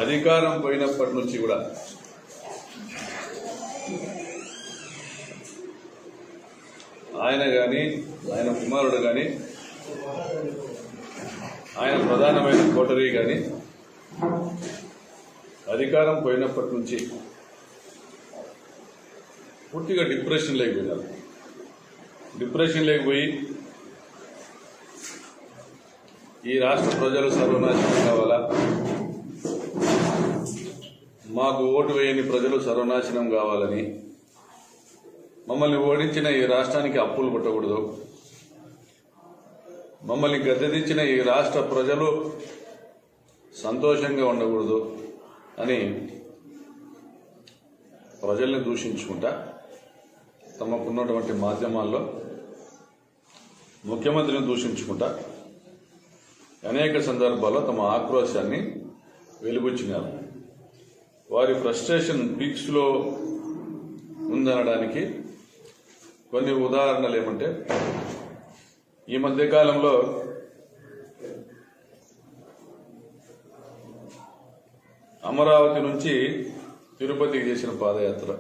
అధికారం పోయినప్పటి నుంచి కూడా ఆయన కానీ ఆయన కుమారుడు కానీ ఆయన ప్రధానమైన కోటరీ కానీ అధికారం పోయినప్పటి నుంచి పూర్తిగా డిప్రెషన్ లేకపోయినారు. డిప్రెషన్ లేకపోయి ఈ రాష్ట్ర ప్రజలు సర్వనాశనం కావాలా, మాకు ఓటు వేయని ప్రజలు సర్వనాశనం కావాలని, మమ్మల్ని ఓడించిన ఈ రాష్ట్రానికి అప్పులు పుట్టకూడదు, మమ్మల్ని గద్దెదించిన ఈ రాష్ట్ర ప్రజలు సంతోషంగా ఉండకూడదు అని ప్రజల్ని దూషించుకుంటా తమకున్నటువంటి మాధ్యమాల్లో ముఖ్యమంత్రిని దూషించుకుంటా అనేక సందర్భాల్లో తమ ఆక్రోశాన్ని వెలుబుచ్చినారు. వారి ఫ్రస్ట్రేషన్ పీక్స్ లో ఉందనడానికి కొన్ని ఉదాహరణలు ఏమంటే, ఈ మధ్యకాలంలో అమరావతి నుంచి తిరుపతికి చేసిన పాదయాత్ర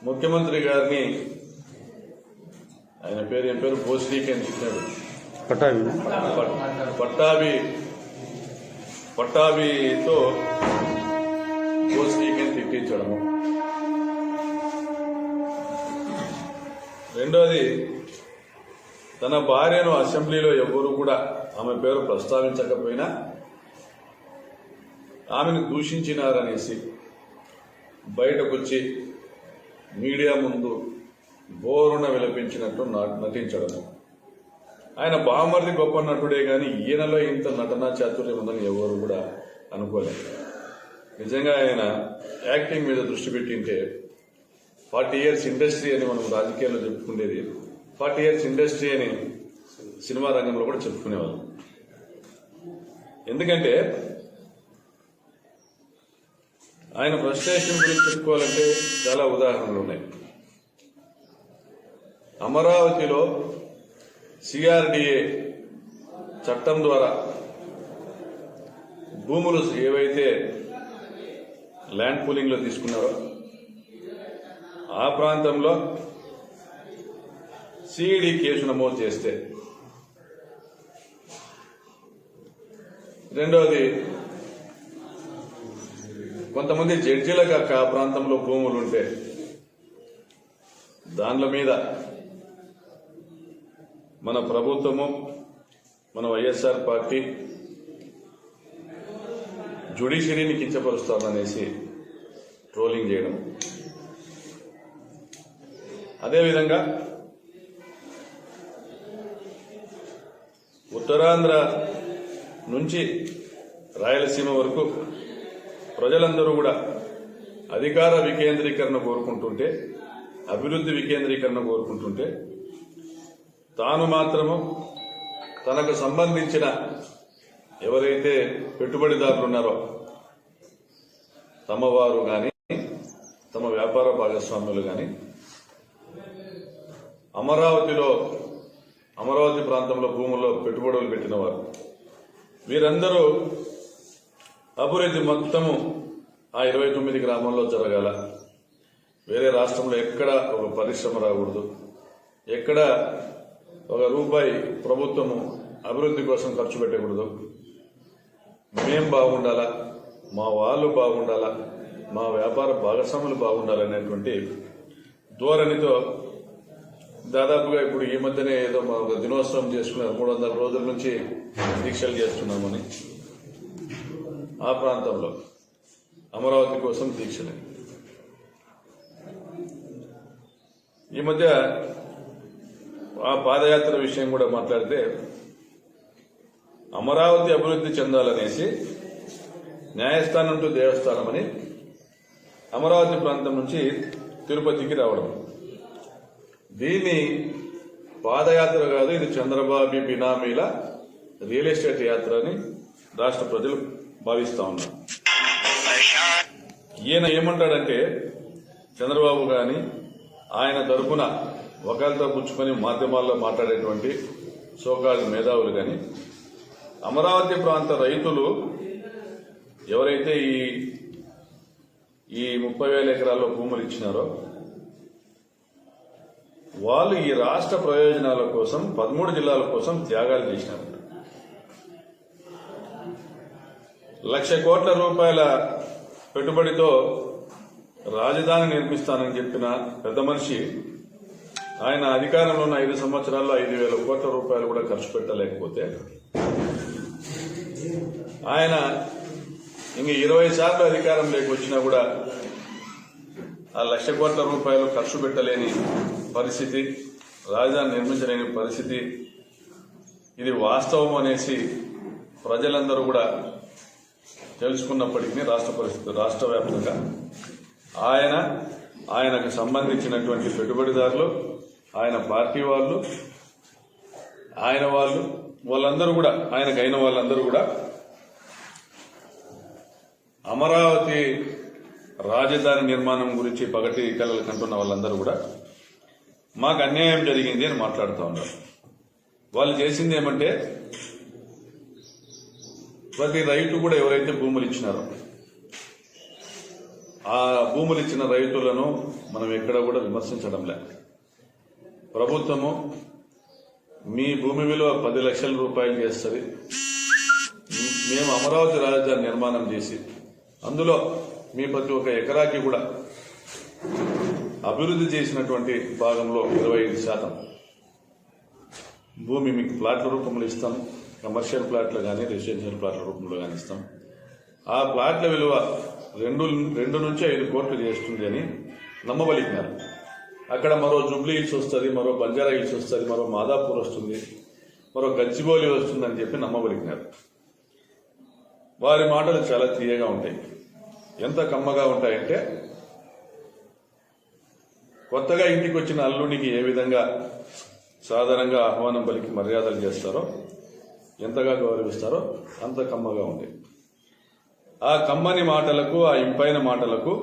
ముఖ్యమంత్రి గారిని, ఆయన పేరు ఏం పేరు, భోస్రీకి అని చెప్పాడు, పట్టాభితో భోస్రీకి అని తిట్టించడము. రెండోది, తన భార్యను అసెంబ్లీలో ఎవరు కూడా ఆమె పేరు ప్రస్తావించకపోయినా ఆమెను దూషించినారనేసి బయటకొచ్చి మీడియా ముందు బోరున విలపించినట్టు నటించడము. ఆయన బామర్ది గొప్ప నటుడే గాని ఈయనలో ఇంత నటనా చాతుర్యం ఉందని ఎవరు కూడా అనుకోలేదు. నిజంగా ఆయన యాక్టింగ్ మీద దృష్టి పెట్టింటే 40 years ఇండస్ట్రీ అని మనం రాజకీయాల్లో చెప్పుకునేది 40 years ఇండస్ట్రీ అని సినిమా రంగంలో కూడా చెప్పుకునేవాళ్ళం. ఎందుకంటే ఆయన ఫ్రస్ట్రేషన్ గురించి చెప్పుకోవాలంటే చాలా ఉదాహరణలు ఉన్నాయి. అమరావతిలో సిఆర్డీఏ చట్టం ద్వారా భూములు ఏవైతే ల్యాండ్ పూలింగ్ లో తీసుకున్నారో ఆ ప్రాంతంలో సిఈడి కేసు నమోదు చేస్తే, రెండవది కొంతమంది జడ్జీలకు ఆ ప్రాంతంలో భూములు ఉంటే దానిల మీద మన ప్రభుత్వము, మన వైఎస్ఆర్ పార్టీ జ్యుడిషియరీని కించపరుస్తామనేసి ట్రోలింగ్ చేయడం. అదేవిధంగా ఉత్తరాంధ్ర నుంచి రాయలసీమ వరకు ప్రజలందరూ కూడా అధికార వికేంద్రీకరణ కోరుకుంటుంటే, అభివృద్ధి వికేంద్రీకరణ కోరుకుంటుంటే, తాను మాత్రము తనకు సంబంధించిన ఎవరైతే పెట్టుబడిదారులు ఉన్నారో తమ వారు గాని, తమ వ్యాపార భాగస్వాములు గాని అమరావతి ప్రాంతంలో భూముల్లో పెట్టుబడులు పెట్టిన వారు, వీరందరూ అభివృద్ధి మొత్తము ఆ 29 గ్రామాల్లో జరగాల, వేరే రాష్ట్రంలో ఎక్కడ ఒక పరిశ్రమ రాకూడదు, ఎక్కడ ఒక రూపాయి ప్రభుత్వము అభివృద్ధి కోసం ఖర్చు పెట్టకూడదు, మేం బాగుండాలా, మా వాళ్ళు బాగుండాలా, మా వ్యాపార భాగస్వాములు బాగుండాలనేటువంటి ధోరణితో దాదాపుగా ఇప్పుడు ఈ మధ్యనే ఏదో ఒక దినోత్సవం చేసుకున్నారు, 300 రోజుల నుంచి దీక్షలు చేస్తున్నామని ఆ ప్రాంతంలో అమరావతి కోసం దీక్షలు. ఈ మధ్య ఆ పాదయాత్ర విషయం కూడా మాట్లాడితే, అమరావతి అభివృద్ధి చెందాలనేసి న్యాయస్థానం టు దేవస్థానం అని అమరావతి ప్రాంతం నుంచి తిరుపతికి రావడం, దీన్ని పాదయాత్ర కాదు, ఇది చంద్రబాబు బినామీల రియల్ ఎస్టేట్ యాత్ర అని రాష్ట్ర ప్రజలు భావిస్తా ఉన్నారు. ఈయన ఏమంటాడంటే, చంద్రబాబు గాని ఆయన తరఫున ఒకరితో పుచ్చుకొని మాధ్యమాల్లో మాట్లాడేటువంటి సోకాల్ మేధావులు గాని అమరావతి ప్రాంత రైతులు ఎవరైతే ఈ 30,000 ఎకరాల్లో భూములు ఇచ్చినారో వాళ్ళు ఈ రాష్ట్ర ప్రయోజనాల కోసం 13 జిల్లాల కోసం త్యాగాలు చేసినారు. 1,00,000 కోట్ల రూపాయల పెట్టుబడితో రాజధాని నిర్మిస్తానని చెప్పిన పెద్ద మనిషి ఆయన అధికారంలో ఉన్న 5 సంవత్సరాల్లో 5,000 కోట్ల రూపాయలు కూడా ఖర్చు పెట్టలేకపోతే ఆయన ఇంక 20 సార్లు అధికారంలోకి వచ్చినా కూడా ఆ 1,00,000 కోట్ల రూపాయలు ఖర్చు పెట్టలేని పరిస్థితి, రాజధాని నిర్మించలేని పరిస్థితి, ఇది వాస్తవం అనేసి ప్రజలందరూ కూడా తెలుసుకున్నప్పటికీ రాష్ట్ర వ్యాప్తంగా ఆయనకు సంబంధించినటువంటి పెట్టుబడిదారులు, ఆయన పార్టీ వాళ్ళందరూ కూడా ఆయనకైన వాళ్ళందరూ కూడా అమరావతి రాజధాని నిర్మాణం గురించి పగటి కలలు కంటున్న వాళ్ళందరూ కూడా మాకు అన్యాయం జరిగింది అని మాట్లాడుతూ ఉన్నారు. వాళ్ళు చేసింది ఏమంటే ప్రతి రైతు కూడా ఎవరైతే భూములు ఇచ్చినారో ఆ భూములు ఇచ్చిన రైతులను మనం ఎక్కడ కూడా విమర్శించడం లే. ప్రభుత్వము మీ భూమి విలువ 10 లక్షల రూపాయలు చేస్తుంది, మేము అమరావతి రాజధాని నిర్మాణం చేసి అందులో మీ ప్రతి ఒక్క ఎకరాకి కూడా అభివృద్ధి చేసినటువంటి భాగంలో 25% భూమి మీకు ప్లాట్ల రూపంలో ఇస్తాం, కమర్షియల్ ప్లాట్లు కానీ రెసిడెన్షియల్ ప్లాట్ల రూపంలో కానీ ఇస్తాం. ఆ ప్లాట్ల విలువ 2 నుంచి 5 కోట్లు చేస్తుంది అని నమ్మబలికినారు. అక్కడ మరో జూబ్లీ హిల్స్ వస్తుంది, మరో బంజారా హిల్స్ వస్తుంది, మరో మాదాపూర్ వస్తుంది, మరో గచ్చిబౌలి వస్తుందని చెప్పి నమ్మబలికినారు. వారి మాటలు చాలా తీయగా ఉంటాయి. ఎంత కమ్మగా ఉంటాయంటే కొత్తగా ఇంటికి వచ్చిన అల్లుడికి ఏ విధంగా సాధారణంగా ఆహ్వానం పలికి మర్యాదలు చేస్తారో, ఎంతగా గౌరవిస్తారో అంత కమ్మగా ఉంటాయి. ఆ కమ్మని మాటలకు, ఆ ఇంపైన మాటలకు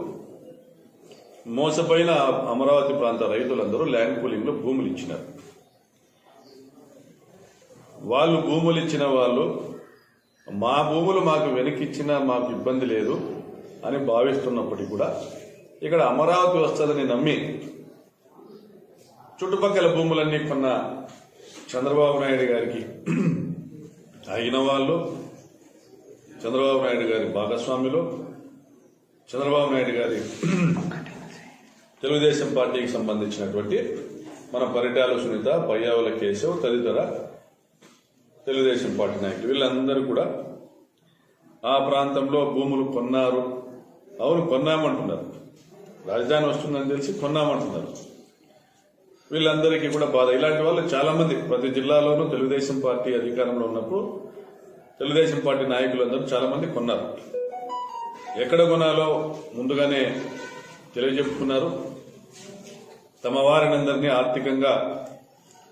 మోసపోయిన అమరావతి ప్రాంత రైతులందరూ ల్యాండ్ పూలింగ్ లో భూములు ఇచ్చినారు. వాళ్ళు భూములు ఇచ్చిన వాళ్ళు మా భూములు మాకు వెనకిచ్చినా మాకు ఇబ్బంది లేదు అని భావిస్తున్నప్పటికీ కూడా ఇక్కడ అమరావతి వస్తుందని నమ్మి చుట్టుపక్కల భూములన్నీ కొన్న చంద్రబాబు నాయుడు గారికి అయిన వాళ్ళు, చంద్రబాబు నాయుడు గారి భాగస్వాములు, చంద్రబాబు నాయుడు గారి తెలుగుదేశం పార్టీకి సంబంధించినటువంటి మన పరిటాల సునీత, పయ్యావుల కేశవ్ తదితర తెలుగుదేశం పార్టీ నాయకులు వీళ్ళందరూ కూడా ఆ ప్రాంతంలో భూములు కొన్నారు. అవును, కొన్నామంటున్నారు. రాజధాని వస్తుందని తెలిసి కొన్నామంటున్నారు. వీళ్ళందరికీ కూడా బాధ. ఇలాంటి వాళ్ళు చాలా మంది ప్రతి జిల్లాలోనూ తెలుగుదేశం పార్టీ అధికారంలో ఉన్నప్పుడు తెలుగుదేశం పార్టీ నాయకులందరూ చాలా మంది కొన్నారు. ఎక్కడ కొనాలో ముందుగానే తెలియజెప్పుకున్నారు. తమ వారినందరినీ ఆర్థికంగా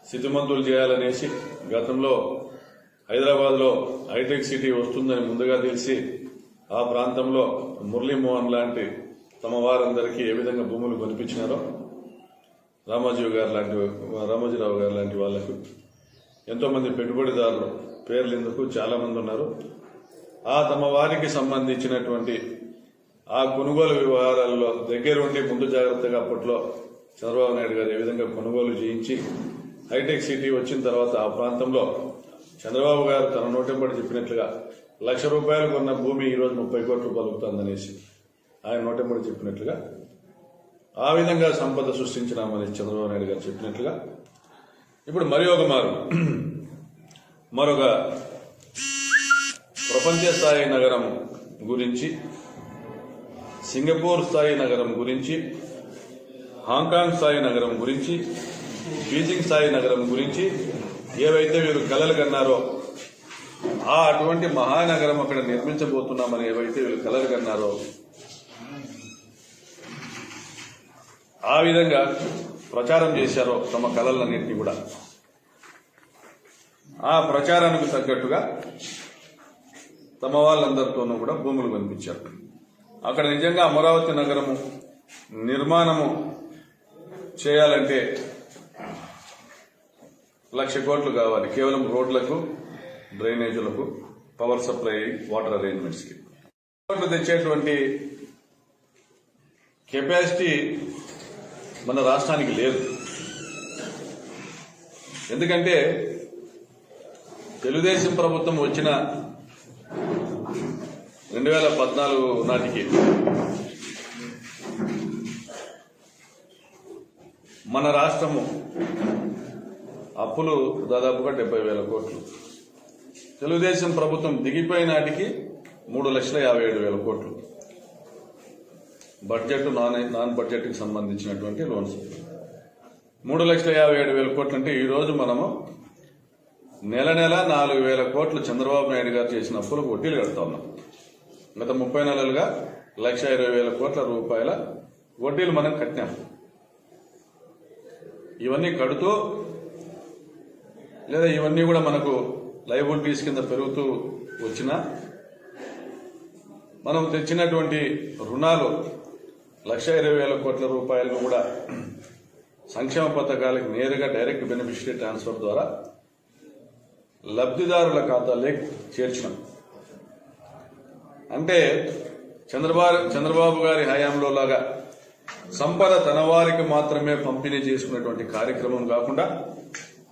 స్థితిమంతులు చేయాలనేసి గతంలో హైదరాబాద్లో హైటెక్ సిటీ వస్తుందని ముందుగా తెలిసి ఆ ప్రాంతంలో మురళీమోహన్ లాంటి తమ వారందరికీ ఏ విధంగా భూములు కొనిపించినారో, రామోజీరావు గారు లాంటి వాళ్లకు ఎంతో మంది పెట్టుబడిదారులు పేర్లు ఎందుకు చాలా మంది ఉన్నారు. ఆ తమ వారికి సంబంధించినటువంటి ఆ కొనుగోలు వ్యవహారాల్లో దగ్గరుండి ముందు జాగ్రత్తగా అప్పట్లో చంద్రబాబు నాయుడు గారు ఏ విధంగా కొనుగోలు చేయించి హైటెక్ సిటీ వచ్చిన తర్వాత ఆ ప్రాంతంలో చంద్రబాబు గారు తన నోటెంబడి చెప్పినట్లుగా 1,00,000 రూపాయలు కొన్న భూమి ఈరోజు 30 కోట్ల రూపాయలు అవుతుందనేసి ఆయన నోటెంబడి చెప్పినట్లుగా ఆ విధంగా సంపద సృష్టించినామని చంద్రబాబు నాయుడు గారు చెప్పినట్లుగా ఇప్పుడు మరొక ప్రపంచ స్థాయి నగరం గురించి, సింగపూర్ స్థాయి నగరం గురించి, హాంకాంగ్ స్థాయి నగరం గురించి, బీజింగ్ స్థాయి నగరం గురించి ఏవైతే వీరు కలలు కన్నారో అటువంటి మహానగరం అక్కడ నిర్మించబోతున్నామని ఏవైతే వీళ్ళు కలలు కన్నారో ఆ విధంగా ప్రచారం చేశారో తమ కలలన్నింటినీ కూడా ఆ ప్రచారానికి తగ్గట్టుగా తమ వాళ్ళందరితోనూ కూడా భూములు కనిపించారు. అక్కడ నిజంగా అమరావతి నగరము నిర్మాణము చేయాలంటే 1,00,000 కోట్లు కావాలి. కేవలం రోడ్లకు, డ్రైనేజీలకు, పవర్ సప్లై, వాటర్ అరేంజ్మెంట్స్కి తెచ్చేటువంటి కెపాసిటీ మన రాష్ట్రానికి లేదు. ఎందుకంటే తెలుగుదేశం ప్రభుత్వం వచ్చిన 2014 నాటికి మన రాష్ట్రము అప్పులు దాదాపుగా 70,000 కోట్లు. తెలుగుదేశం ప్రభుత్వం దిగిపోయిన నాటికి 3,57,000 కోట్లు బడ్జెట్, నాన్ బడ్జెట్కి సంబంధించినటువంటి లోన్స్. 3,57,000 కోట్లు అంటే ఈరోజు మనము నెల 4,000 కోట్లు చంద్రబాబు నాయుడు గారు చేసిన అప్పులకు వడ్డీలు కడతా ఉన్నాం. గత 30 నెలలుగా 1,20,000 కోట్ల రూపాయల వడ్డీలు మనం కట్టినాం. ఇవన్నీ కడుతూ లేదా ఇవన్నీ కూడా మనకు లయబిలిటీస్ కింద పెరుగుతూ వచ్చినా మనం తెచ్చినటువంటి రుణాలు 1,20,000 కోట్ల రూపాయలను కూడా సంక్షేమ పథకాలకు నేరుగా డైరెక్ట్ బెనిఫిషరీ ట్రాన్స్ఫర్ ద్వారా లబ్ధిదారుల ఖాతాలోకి చేర్చినాం. అంటే చంద్రబాబు గారి హయాంలో లాగా సంపద తన వారికి మాత్రమే పంపిణీ చేసుకునేటువంటి కార్యక్రమం కాకుండా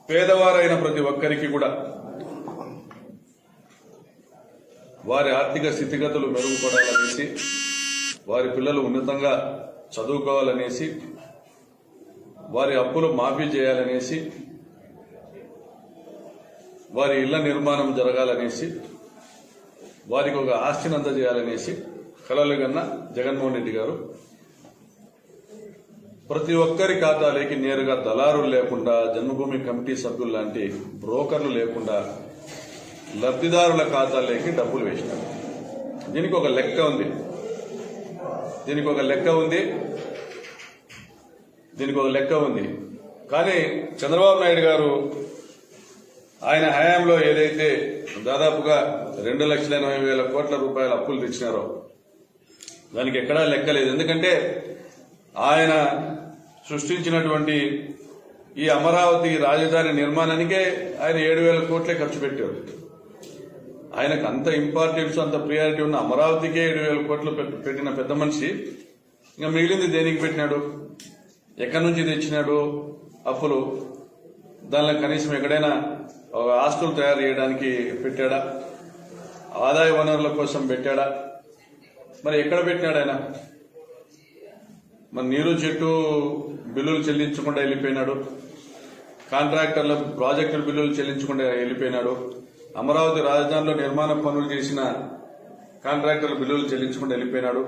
పేదవారైన ప్రతి ఒక్కరికి కూడా వారి ఆర్థిక స్థితిగతులు మెరుగుపడాలనేసి, వారి పిల్లలు ఉన్నతంగా చదువుకోవాలనేసి, వారి అప్పులు మాఫీ చేయాలనేసి, వారి ఇళ్ల నిర్మాణం జరగాలనేసి, వారికి ఒక ఆస్తిని అందజేయాలనేసి కలలు కన్న జగన్మోహన్ రెడ్డి గారు ప్రతి ఒక్కరి ఖాతాలోకి నేరుగా దళారులు లేకుండా, జన్మభూమి కమిటీ సభ్యులు లాంటి బ్రోకర్లు లేకుండా లబ్ధిదారుల ఖాతాలోకి డబ్బులు వేసినారు. దీనికి ఒక లెక్క ఉంది. కానీ చంద్రబాబు నాయుడు గారు ఆయన హయాంలో ఏదైతే దాదాపుగా 2,80,000 కోట్ల రూపాయల అప్పులు తెచ్చినారో దానికి ఎక్కడా లెక్కలేదు. ఎందుకంటే ఆయన సృష్టించినటువంటి ఈ అమరావతి రాజధాని నిర్మాణానికే ఆయన 7,000 కోట్లే ఖర్చు పెట్టారు. ఆయనకు అంత ఇంపార్టెన్స్, అంత ప్రియారిటీ ఉన్న అమరావతికే 7,000 కోట్లు పెట్టిన పెద్ద మనిషి ఇంకా మిగిలింది దేనికి పెట్టినాడు? ఎక్కడి నుంచి తెచ్చినాడు అప్పులు? దానిలో కనీసం ఎక్కడైనా ఆస్తులు తయారు చేయడానికి పెట్టాడా? ఆదాయ వనరుల కోసం పెట్టాడా? మరి ఎక్కడ పెట్టినాడు ఆయన? మరి నీరు చెట్టు బిల్లులు చెల్లించకుండా వెళ్ళిపోయినాడు, కాంట్రాక్టర్ల ప్రాజెక్టుల బిల్లులు చెల్లించకుండా వెళ్ళిపోయినాడు, అమరావతి రాజధానిలో నిర్మాణ పనులు చేసిన కాంట్రాక్టర్ల బిల్లులు చెల్లించకుండా వెళ్ళిపోయినాడు.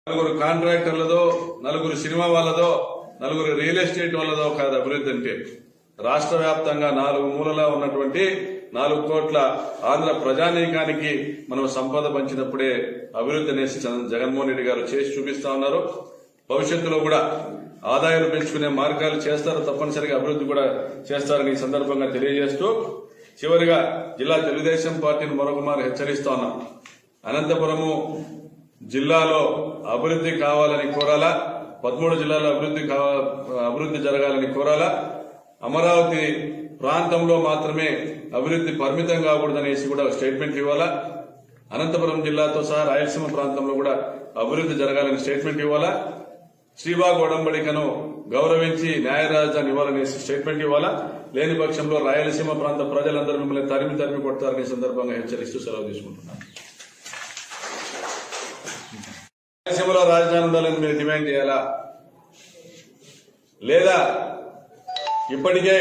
4 కాంట్రాక్టర్లదో, 4 సినిమా వాళ్ళదో, 4 రియల్ ఎస్టేట్ వాళ్ళదో కాదు అభివృద్ధి అంటే. రాష్ట్ర వ్యాప్తంగా 4 మూలలా ఉన్నటువంటి 4 కోట్ల ఆంధ్ర ప్రజానీకానికి మనం సంపద పంచినప్పుడే అభివృద్ధి అనేసి జగన్మోహన్ రెడ్డి గారు చేసి చూపిస్తా ఉన్నారు. భవిష్యత్తులో కూడా ఆదాయాలు పెంచుకునే మార్గాలు చేస్తారు, తప్పనిసరిగా అభివృద్ధి కూడా చేస్తారని ఈ సందర్భంగా తెలియజేస్తూ చివరిగా జిల్లా తెలుగుదేశం పార్టీని మరొకమారు హెచ్చరిస్తా ఉన్నాం. అనంతపురము జిల్లాలో అభివృద్ధి కావాలని కోరాలా, 13 జిల్లాలో అభివృద్ధి జరగాలని కోరాలా, అమరావతి ప్రాంతంలో మాత్రమే అభివృద్ధి పరిమితం కాకూడదనేసి కూడా స్టేట్మెంట్ ఇవ్వాలా, అనంతపురం జిల్లాతో సహా రాయలసీమ ప్రాంతంలో కూడా అభివృద్ధి జరగాలని స్టేట్మెంట్ ఇవ్వాలా, శ్రీబాగ్ ఒడంబడికను గౌరవించి న్యాయ రాజధాని ఇవ్వాలనేసి స్టేట్మెంట్ ఇవ్వాలా. లేని పక్షంలో రాయలసీమ ప్రాంత ప్రజలందరూ మిమ్మల్ని తరిమి కొడతారనే సందర్భంగా హెచ్చరిస్తూ సెలవు తీసుకుంటున్నాను. రాయలసీమలో రాజధాని ఉండాలని మీరు డిమాండ్ చేయాలా? లేదా ఇప్పటికే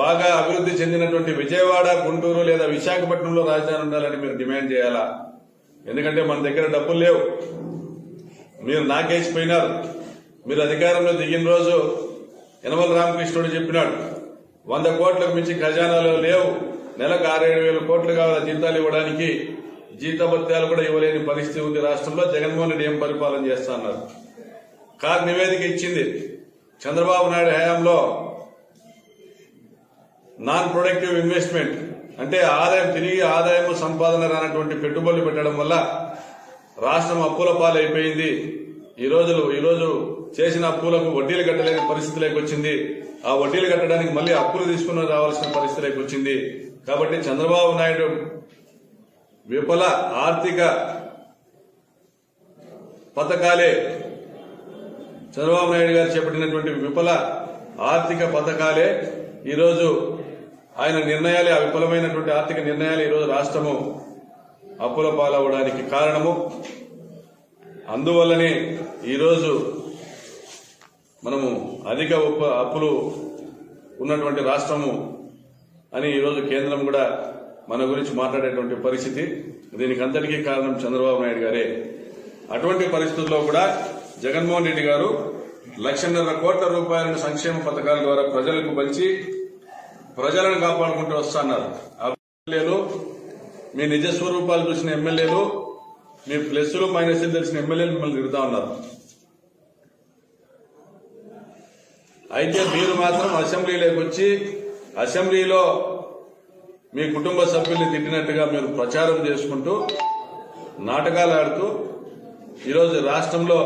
బాగా అభివృద్ధి చెందినటువంటి విజయవాడ, గుంటూరు లేదా విశాఖపట్నంలో రాజధాని ఉండాలని మీరు డిమాండ్ చేయాలా? ఎందుకంటే మన దగ్గర డబ్బులు లేవు, మీరు నాకేసిపోయినారు. మీరు అధికారంలో దిగిన రోజు యనమల రామకృష్ణుడు చెప్పినాడు 100 కోట్లకు మించి ఖజానాలో లేవు, నెలకు 6,000-7,000 కోట్లు కావాలి జీతాలు ఇవ్వడానికి, జీతభత్యాలు కూడా ఇవ్వలేని పరిస్థితి ఉంది రాష్ట్రంలో. జగన్మోహన్ రెడ్డి ఏం పరిపాలన చేస్తా అన్నారు. కార్ నివేదిక ఇచ్చింది. చంద్రబాబు నాయుడు హయాంలో నాన్ ప్రొడక్టివ్ ఇన్వెస్ట్మెంట్ అంటే ఆదాయం సంపాదన రానటువంటి పెట్టుబడులు పెట్టడం వల్ల రాష్ట్రం అప్పుల పాలైపోయింది. ఈరోజు చేసిన అప్పులకు వడ్డీలు కట్టలేని పరిస్థితిలోకి వచ్చింది. ఆ వడ్డీలు కట్టడానికి మళ్లీ అప్పులు తీసుకుని రావాల్సిన పరిస్థితిలోకి వచ్చింది. కాబట్టి చంద్రబాబు నాయుడు విఫల ఆర్థిక పథకాలే, చంద్రబాబు నాయుడు గారు చేపట్టినటువంటి విఫల ఆర్థిక పథకాలే ఈరోజు ఆయన నిర్ణయాలే, ఆ విఫలమైనటువంటి ఆర్థిక నిర్ణయాలు ఈరోజు రాష్ట్రము అప్పుల పాలవడానికి కారణము. అందువల్లనే ఈరోజు మనము అధిక అప్పులు ఉన్నటువంటి రాష్ట్రము అని ఈరోజు కేంద్రం కూడా మన గురించి మాట్లాడేటువంటి పరిస్థితి. దీనికి అంతటికీ కారణం చంద్రబాబు నాయుడు గారే. అటువంటి పరిస్థితుల్లో కూడా జగన్మోహన్ రెడ్డి గారు 1,50,000 కోట్ల రూపాయలను సంక్షేమ పథకాల ద్వారా ప్రజలకు పంచి ప్రజలను కాపాడుకుంటూ వస్తున్నారు. ఎమ్మెల్యేలు, మీ నిజ స్వరూపాలు చూసిన ఎమ్మెల్యేలు, మీ ప్లస్లు మైనస్లు తెలిసిన ఎమ్మెల్యేలు మిమ్మల్ని తిరుగుతా ఉన్నారు. అయితే మీరు మాత్రం అసెంబ్లీలోకి వచ్చి అసెంబ్లీలో మీ కుటుంబ సభ్యుల్ని తిట్టినట్టుగా మీరు ప్రచారం చేసుకుంటూ నాటకాలు ఆడుతూ ఈరోజు రాష్ట్రంలో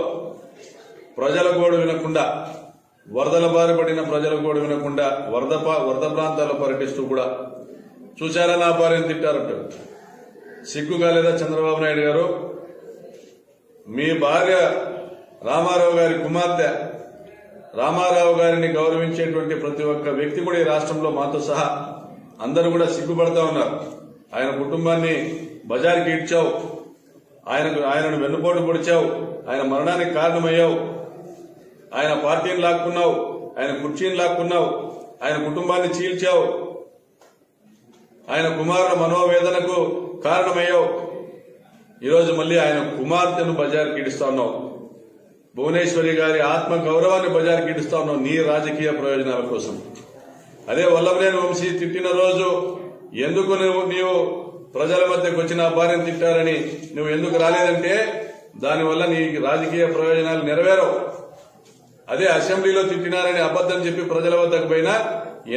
ప్రజల గోడు వినకుండా, వరదల బారిపడిన ప్రజల గోడు వినకుండా వరద ప్రాంతాల్లో పర్యటిస్తూ కూడా చూశారా నా భార్యను తిట్టారంటారు. సిగ్గుగా లేదా చంద్రబాబు నాయుడు గారు? మీ భార్య రామారావు గారి కుమార్తె, రామారావు గారిని గౌరవించేటువంటి ప్రతి ఒక్క వ్యక్తి కూడా ఈ రాష్ట్రంలో మాతో సహా అందరూ కూడా సిగ్గుపడతా ఉన్నారు. ఆయన కుటుంబాన్ని బజార్కి ఇడ్చావు, ఆయనను వెన్నుపోటు పొడిచావు, ఆయన మరణానికి కారణమయ్యావు, ఆయన పార్టీని లాక్కున్నావు, ఆయన కుర్చీని లాక్కున్నావు, ఆయన కుటుంబాన్ని చీల్చావు, ఆయన కుమారుల మనోవేదనకు కారణమయ్యావు. ఈరోజు మళ్ళీ ఆయన కుమార్తెను బజార్కి ఇడుస్తా ఉన్నావు. భువనేశ్వరి గారి ఆత్మ గౌరవాన్ని బజార్కి ఇడుస్తా ఉన్నావు నీ రాజకీయ ప్రయోజనాల కోసం. అదే వల్లభనేని వంశీ తిట్టిన రోజు ఎందుకు నీవు ప్రజల మధ్యకు వచ్చిన భార్యను తిట్టారని నువ్వు ఎందుకు రాలేదంటే దానివల్ల నీ రాజకీయ ప్రయోజనాలు నెరవేరవు. అదే అసెంబ్లీలో తిట్టినారని అబద్దం చెప్పి ప్రజల వద్దకు పోయినా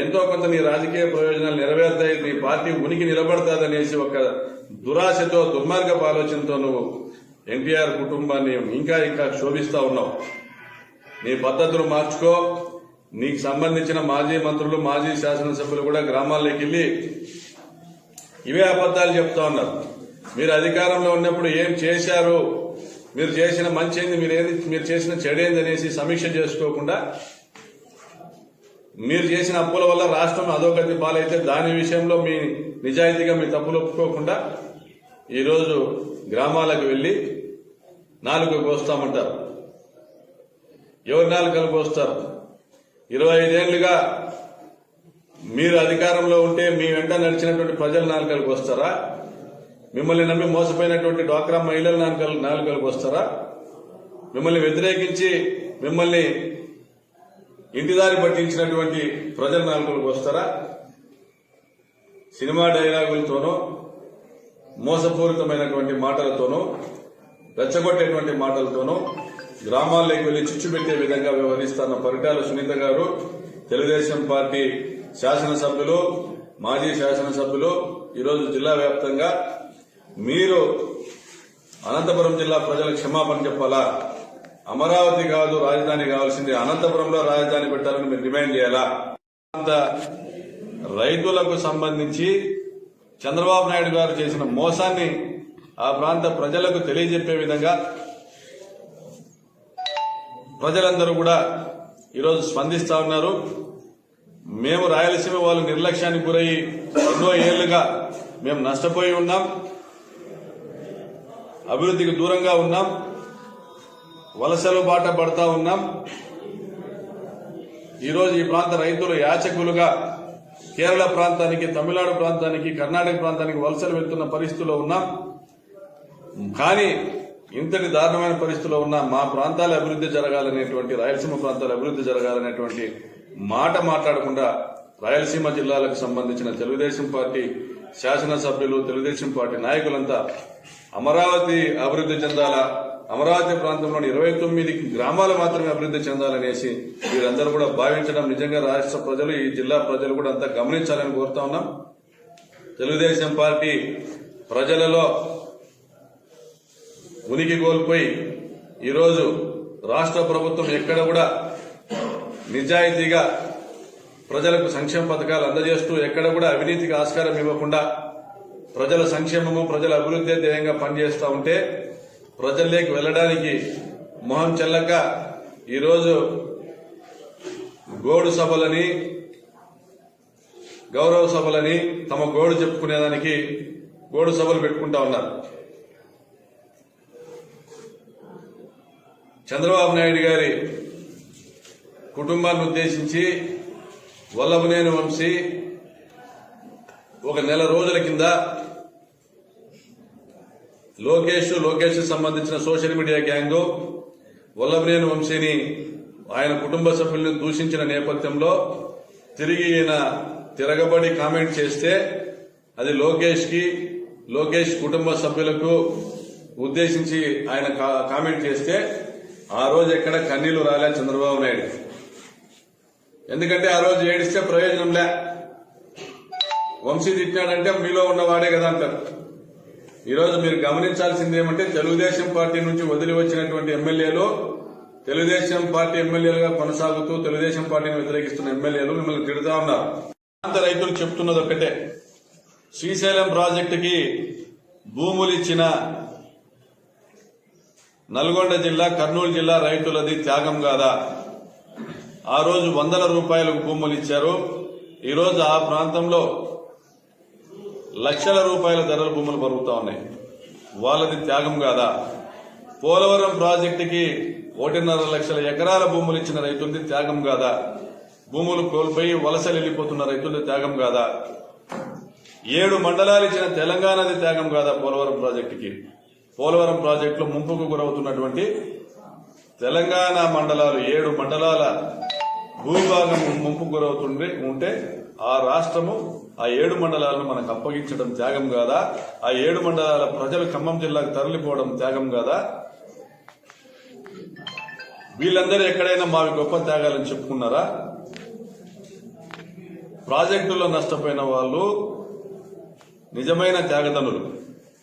ఎంతో కొంత నీ రాజకీయ ప్రయోజనాలు నెరవేరుతాయి, నీ పార్టీ ఉనికి నిలబడతాదనేసి ఒక దురాశతో, దుర్మార్గపు ఆలోచనతో నువ్వు ఎన్టీఆర్ కుటుంబాన్ని ఇంకా శోభిస్తా ఉన్నావు. నీ పద్ధతులు మార్చుకో. నీకు సంబంధించిన మాజీ మంత్రులు, మాజీ శాసనసభ్యులు కూడా గ్రామాల్లోకి వెళ్లి ఇవే అబద్దాలు చెప్తా ఉన్నారు. మీరు అధికారంలో ఉన్నప్పుడు ఏం చేశారు, మీరు చేసిన మంచి ఏంది, మీరు చేసిన చెడేంది అనేసి సమీక్ష చేసుకోకుండా మీరు చేసిన అప్పుల వల్ల రాష్ట్రం అధోగతి పాలైతే దాని విషయంలో మీ నిజాయితీగా మీ తప్పులు ఒప్పుకోకుండా ఈరోజు గ్రామాలకు వెళ్లి నాలుగు కోస్తామంటారు. ఎవరు నాలుకలు కోస్తారు? 25 ఏళ్లుగా మీరు అధికారంలో ఉంటే మీ వెంట నడిచినటువంటి ప్రజల నాలుకలకు వస్తారా? మిమ్మల్ని నమ్మి మోసపోయినటువంటి డ్వాక్రా మహిళల నాలుకలకు వస్తారా? మిమ్మల్ని వ్యతిరేకించి మిమ్మల్ని ఇంటిదారి పట్టించినటువంటి ప్రజల నాలుకలకు వస్తారా? సినిమా డైలాగులతోనో, మోసపూరితమైనటువంటి మాటలతోనో, రెచ్చగొట్టేటువంటి మాటలతోనో గ్రామాల్లోకి వెళ్లి చిచ్చుపెట్టే విధంగా వ్యవహరిస్తున్న పరిటాల సునీత గారు, తెలుగుదేశం పార్టీ శాసనసభ్యులు, మాజీ శాసనసభ్యులు ఈరోజు జిల్లా వ్యాప్తంగా మీరు అనంతపురం జిల్లా ప్రజలకు క్షమాపణ చెప్పాలా? అమరావతి కాదు రాజధాని కావాల్సింది, అనంతపురంలో రాజధాని పెట్టాలని మీరు డిమాండ్ చేయాలా? రైతులకు సంబంధించి చంద్రబాబు నాయుడు గారు చేసిన మోసాన్ని ఆ ప్రాంత ప్రజలకు తెలియజెప్పే విధంగా ప్రజలందరూ కూడా ఈరోజు స్పందిస్తా ఉన్నారు. మేము రాయలసీమ వాళ్ళు నిర్లక్ష్యానికి గురయ్యి ఎన్నో ఏళ్లుగా మేము నష్టపోయి ఉన్నాం, అభివృద్ధికి దూరంగా ఉన్నాం, వలసలు బాట పడతా ఉన్నాం. ఈరోజు ఈ ప్రాంత రైతులు యాచకులుగా కేరళ ప్రాంతానికి, తమిళనాడు ప్రాంతానికి, కర్ణాటక ప్రాంతానికి వలసలు వెళ్తున్న పరిస్థితుల్లో ఉన్నాం. కానీ ఇంతటి దారుణమైన పరిస్థితుల్లో ఉన్న మా ప్రాంతాల అభివృద్ధి జరగాలనేటువంటి, రాయలసీమ ప్రాంతాల అభివృద్ధి జరగాలనేటువంటి మాట మాట్లాడకుండా రాయలసీమ జిల్లాలకు సంబంధించిన తెలుగుదేశం పార్టీ శాసనసభ్యులు, తెలుగుదేశం పార్టీ నాయకులంతా అమరావతి అభివృద్ధి చెందాలా, అమరావతి ప్రాంతంలోని 29 గ్రామాలు మాత్రమే అభివృద్ధి చెందాలనేసి వీరందరూ కూడా భావించడం నిజంగా రాష్ట్ర ప్రజలు, ఈ జిల్లా ప్రజలు కూడా అంతా గమనించాలని కోరుతా ఉన్నాం. తెలుగుదేశం పార్టీ ప్రజలలో ఉనికి కోల్పోయి ఈరోజు రాష్ట్ర ప్రభుత్వం ఎక్కడ కూడా నిజాయితీగా ప్రజలకు సంక్షేమ పథకాలు అందజేస్తూ ఎక్కడ కూడా అవినీతికి ఆస్కారం ఇవ్వకుండా ప్రజల సంక్షేమము ప్రజల అభివృద్ధి ధ్యేయంగా పనిచేస్తూ ఉంటే ప్రజల్లోకి వెళ్లడానికి మొహం చెల్లక ఈరోజు గోడు సభలని గౌరవ సభలని తమ గోడు చెప్పుకునేదానికి గోడు సభలు పెట్టుకుంటా ఉన్నారు. చంద్రబాబు నాయుడు గారి కుటుంబాన్ని ఉద్దేశించి వల్లభనేని వంశీ ఒక నెల రోజుల కింద లోకేష్ సంబంధించిన సోషల్ మీడియా గ్యాంగ్ వల్లభనేని వంశీని ఆయన కుటుంబ సభ్యులను దూషించిన నేపథ్యంలో తిరిగి ఈయన తిరగబడి కామెంట్ చేస్తే అది లోకేష్ కుటుంబ సభ్యులకు ఉద్దేశించి ఆయన కామెంట్ చేస్తే ఆ రోజు ఎక్కడ కన్నీళ్లు రాలే చంద్రబాబు నాయుడు. ఎందుకంటే ఆ రోజు ఏడిస్తే ప్రయోజనంలే. వంశీ తిట్టినాడంటే మీలో ఉన్నవాడే కదా అంటారు. ఈరోజు మీరు గమనించాల్సింది ఏమంటే తెలుగుదేశం పార్టీ నుంచి వదిలి వచ్చినటువంటి ఎమ్మెల్యేలు తెలుగుదేశం పార్టీ ఎమ్మెల్యేలుగా కొనసాగుతూ తెలుగుదేశం పార్టీని వ్యతిరేకిస్తున్న ఎమ్మెల్యేలు మిమ్మల్ని తిడుతా ఉన్నారు. ప్రాంత రైతులు చెప్తున్నది ఒక్కటే, శ్రీశైలం ప్రాజెక్టుకి భూములు ఇచ్చిన నల్గొండ జిల్లా కర్నూలు జిల్లా రైతులది త్యాగం కాదా? ఆ రోజు వందల రూపాయలకు భూములు ఇచ్చారు. ఈరోజు ఆ ప్రాంతంలో లక్షల రూపాయల ధరల భూములు పెరుగుతా ఉన్నాయి. వాళ్ళది త్యాగం కాదా? పోలవరం ప్రాజెక్టుకి 1.5 లక్షల ఎకరాల భూములు ఇచ్చిన రైతులది త్యాగం కాదా? భూములు కోల్పోయి వలసలు వెళ్లిపోతున్న రైతులది త్యాగం కాదా? 7 మండలాలు ఇచ్చిన తెలంగాణది త్యాగం కాదా? పోలవరం ప్రాజెక్టుకి పోలవరం ప్రాజెక్టులో ముంపుకు గురవుతున్నటువంటి తెలంగాణ మండలాలు 7 మండలాల భూభాగం ముంపుకు ఉంటే ఆ రాష్ట్రము ఆ 7 మండలాలను మనకు అప్పగించడం త్యాగం కాదా? ఆ 7 మండలాల ప్రజలు ఖమ్మం జిల్లాకు తరలిపోవడం త్యాగం కాదా? వీళ్ళందరూ ఎక్కడైనా మావి గొప్ప త్యాగాలని చెప్పుకున్నారా? ప్రాజెక్టుల్లో నష్టపోయిన వాళ్ళు నిజమైన త్యాగదనులు,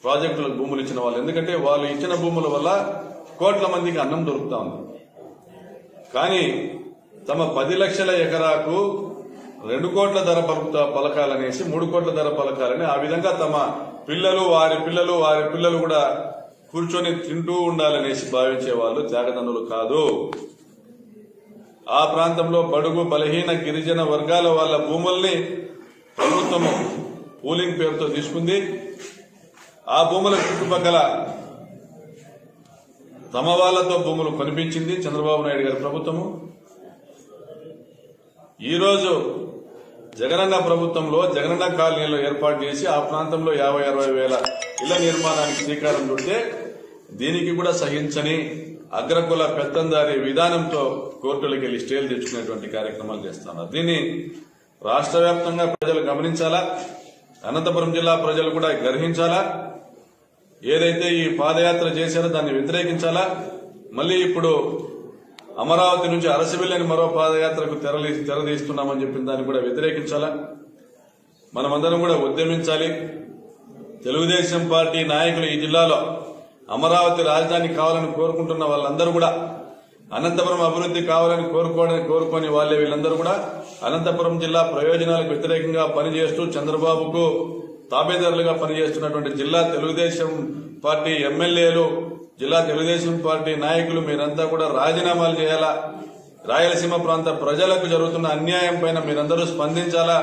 ప్రాజెక్టులకు భూములు ఇచ్చిన వాళ్ళు. ఎందుకంటే వాళ్ళు ఇచ్చిన భూముల వల్ల కోట్ల మందికి అన్నం దొరుకుతా ఉంది. కానీ తమ 10 లక్షల ఎకరాకు 2 కోట్ల ధర పలకాలనేసి 3 కోట్ల ధర పలకాలని ఆ విధంగా తమ పిల్లలు వారి పిల్లలు కూడా కూర్చొని తింటూ ఉండాలనేసి భావించే వాళ్ళు త్యాగదనులు కాదు. ఆ ప్రాంతంలో బడుగు బలహీన గిరిజన వర్గాల వాళ్ళ భూముల్ని ప్రభుత్వము పూలింగ్ పేరుతో తీసుకుంది. ఆ భూముల చుట్టుపక్కల తమ వాళ్లతో భూములు కొనిపించింది చంద్రబాబు నాయుడు గారి ప్రభుత్వము. ఈరోజు జగనన్న ప్రభుత్వంలో జగనన్న కాలనీలో ఏర్పాటు చేసి ఆ ప్రాంతంలో 50-60 వేల ఇళ్ల నిర్మాణానికి శ్రీకారం చుడితే దీనికి కూడా సహించని అగ్రకుల పెత్తందారి విధానంతో కోర్టులకు వెళ్లి స్టేలు తెచ్చుకునేటువంటి కార్యక్రమాలు చేస్తున్నారు. దీన్ని రాష్ట్ర వ్యాప్తంగా ప్రజలు గమనించాలా, అనంతపురం జిల్లా ప్రజలు కూడా గ్రహించాలా. ఏదైతే ఈ పాదయాత్ర చేశారో దాన్ని వ్యతిరేకించాలా. మళ్లీ ఇప్పుడు అమరావతి నుంచి అరసివెల్లిని మరో పాదయాత్రకు తెరదీస్తున్నామని చెప్పిన దాన్ని కూడా వ్యతిరేకించాలా. మనమందరం కూడా ఉద్యమించాలి. తెలుగుదేశం పార్టీ నాయకులు ఈ జిల్లాలో అమరావతి రాజధాని కావాలని కోరుకుంటున్న వాళ్ళందరూ కూడా, అనంతపురం అభివృద్ధి కావాలని కోరుకొని వాళ్ళే వీళ్ళందరూ కూడా అనంతపురం జిల్లా ప్రయోజనాలకు వ్యతిరేకంగా పనిచేస్తూ చంద్రబాబుకు తాబేదారులుగా పనిచేస్తున్నటువంటి జిల్లా తెలుగుదేశం పార్టీ ఎమ్మెల్యేలు, జిల్లా తెలుగుదేశం పార్టీ నాయకులు మీరంతా కూడా రాజీనామాలు చేయాలా. రాయలసీమ ప్రాంత ప్రజలకు జరుగుతున్న అన్యాయం పైన మీరందరూ స్పందించాలా.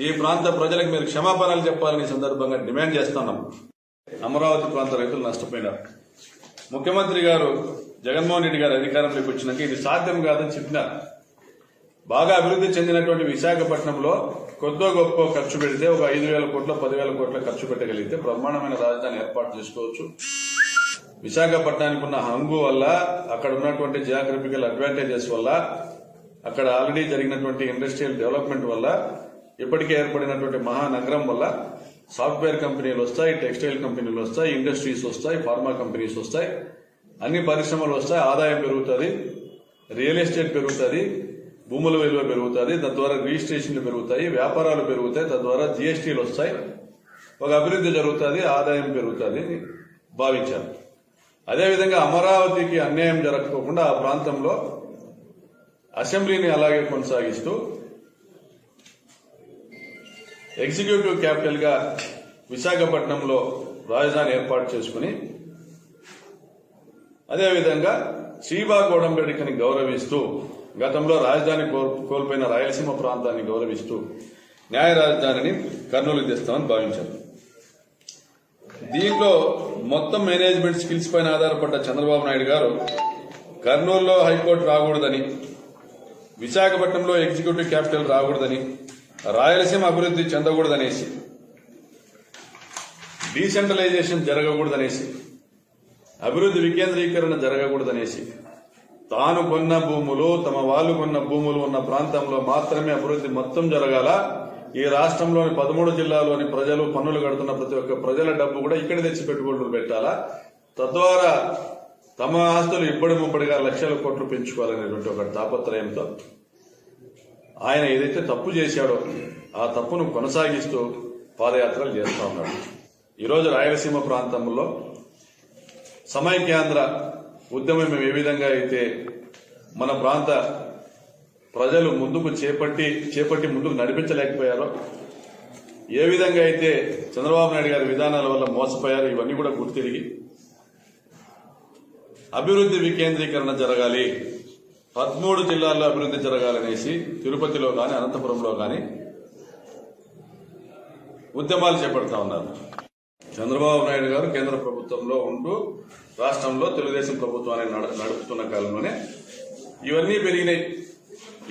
ఈ ప్రాంత ప్రజలకు మీరు క్షమాపణలు చెప్పాలని సందర్భంగా డిమాండ్ చేస్తున్నాం. అమరావతి ప్రాంత రైతులు నష్టపోయినారు. ముఖ్యమంత్రి గారు జగన్మోహన్ రెడ్డి గారు అధికారంలోకి వచ్చినాక ఇది సాధ్యం కాదని చెప్పినారు. బాగా అభివృద్ధి చెందినటువంటి విశాఖపట్నంలో కొద్దో గొప్ప ఖర్చు పెడితే ఒక 5,000 కోట్లు 10,000 కోట్ల ఖర్చు పెట్టగలిగితే బ్రహ్మాండమైన రాజధాని ఏర్పాటు చేసుకోవచ్చు. విశాఖపట్నానికి ఉన్న హంగు వల్ల, అక్కడ ఉన్నటువంటి జియోగ్రఫికల్ అడ్వాంటేజెస్ వల్ల, అక్కడ ఆల్రెడీ జరిగినటువంటి ఇండస్ట్రియల్ డెవలప్మెంట్ వల్ల, ఇప్పటికే ఏర్పడినటువంటి మహానగరం వల్ల సాఫ్ట్వేర్ కంపెనీలు వస్తాయి, టెక్స్టైల్ కంపెనీలు వస్తాయి, ఇండస్ట్రీస్ వస్తాయి, ఫార్మా కంపెనీస్ వస్తాయి, అన్ని పరిశ్రమలు వస్తాయి, ఆదాయం పెరుగుతుంది, రియల్ ఎస్టేట్ పెరుగుతుంది, భూముల విలువ పెరుగుతుంది, తద్వారా రిజిస్ట్రేషన్లు పెరుగుతాయి, వ్యాపారాలు పెరుగుతాయి, తద్వారా జీఎస్టీలు వస్తాయి, ఒక అభివృద్ధి జరుగుతుంది, ఆదాయం పెరుగుతుంది అని భావించారు. అదేవిధంగా అమరావతికి అన్యాయం జరగకోకుండా ఆ ప్రాంతంలో అసెంబ్లీని అలాగే కొనసాగిస్తూ ఎగ్జిక్యూటివ్ క్యాపిటల్ గా విశాఖపట్నంలో రాజధాని ఏర్పాటు చేసుకుని అదేవిధంగా శ్రీబా గోడంబేడికని గౌరవిస్తూ గతంలో రాజధాని కోల్పోయిన రాయలసీమ ప్రాంతాన్ని గౌరవిస్తూ న్యాయ రాజధానిని కర్నూలుకు తెస్తామని భావించారు. దీంట్లో మొత్తం మేనేజ్మెంట్ స్కిల్స్ పైన ఆధారపడ్డ చంద్రబాబు నాయుడు గారు కర్నూలులో హైకోర్టు రాకూడదని, విశాఖపట్నంలో ఎగ్జిక్యూటివ్ క్యాపిటల్ రాకూడదని, రాయలసీమ అభివృద్ధి చెందకూడదనేసి, డీసెంట్రలైజేషన్ జరగకూడదనేసి, అభివృద్ధి వికేంద్రీకరణ జరగకూడదనేసి తాను కొన్న భూములు, తమ వాళ్ళు కొన్న భూములు ఉన్న ప్రాంతంలో మాత్రమే అభివృద్ధి మొత్తం జరగాల, ఈ రాష్ట్రంలోని 13 జిల్లాలోని ప్రజలు పన్నులు కడుతున్న ప్రతి ఒక్క ప్రజల డబ్బు కూడా ఇక్కడ తెచ్చి పెట్టుబడులు పెట్టాలా, తద్వారా తమ ఆస్తులు ఇబ్బడి ముబ్బడిగా లక్షల కోట్లు పెంచుకోవాలనేటువంటి ఒక తాపత్రయంతో ఆయన ఏదైతే తప్పు చేశాడో ఆ తప్పును కొనసాగిస్తూ పాదయాత్రలు చేస్తా ఉన్నాడు. ఈరోజు రాయలసీమ ప్రాంతంలో సమైక్యాంధ్ర ఉద్యమం ఏ విధంగా అయితే మన ప్రాంత ప్రజలు ముందుకు చేపట్టి ముందుకు నడిపించలేకపోయారో, ఏ విధంగా అయితే చంద్రబాబు నాయుడు గారి విధానాల వల్ల మోసపోయారో ఇవన్నీ కూడా గుర్తిరిగి అభివృద్ధి వికేంద్రీకరణ జరగాలి, 13 జిల్లాల్లో అభివృద్ధి జరగాలనేసి తిరుపతిలో కానీ అనంతపురంలో కానీ ఉద్యమాలు చేపడతా ఉన్నారు. చంద్రబాబు నాయుడు గారు కేంద్ర ప్రభుత్వంలో ఉంటూ రాష్ట్రంలో తెలుగుదేశం ప్రభుత్వాన్ని నడుపుతున్న కాలంలోనే ఇవన్నీ పెరిగినాయి.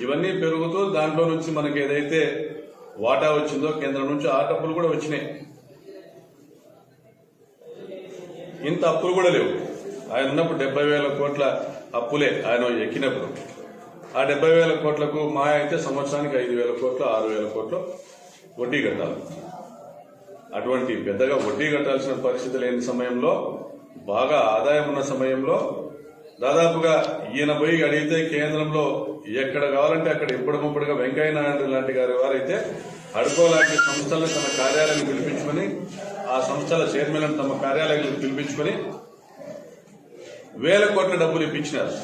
ఇవన్నీ పెరుగుతూ దాంట్లో నుంచి మనకి ఏదైతే వాటా వచ్చిందో కేంద్రం నుంచి ఆ డబ్బులు కూడా వచ్చినాయి. ఇంత అప్పులు కూడా లేవు. ఆయన ఉన్నప్పుడు 70,000 కోట్ల అప్పులే ఆయన ఎక్కినప్పుడు. ఆ 70,000 కోట్లకు మా అయితే సంవత్సరానికి 5,000 కోట్లు 6,000 కోట్లు వడ్డీ కట్టాలి. అటువంటి పెద్దగా వడ్డీ కట్టాల్సిన పరిస్థితి లేని సమయంలో, బాగా ఆదాయం ఉన్న సమయంలో దాదాపుగా ఈయన పోయి అడిగితే కేంద్రంలో ఎక్కడ కావాలంటే అక్కడ ఇప్పటికప్పుడుగా వెంకయ్య నాయుడు లాంటి గారి వారైతే అడుకో లాంటి సంస్థలను తమ కార్యాలయాన్ని పిలిపించుకొని, ఆ సంస్థల చైర్మన్లను తమ కార్యాలయాలకు పిలిపించుకొని 1,000 కోట్ల డబ్బులు ఇప్పించినారు.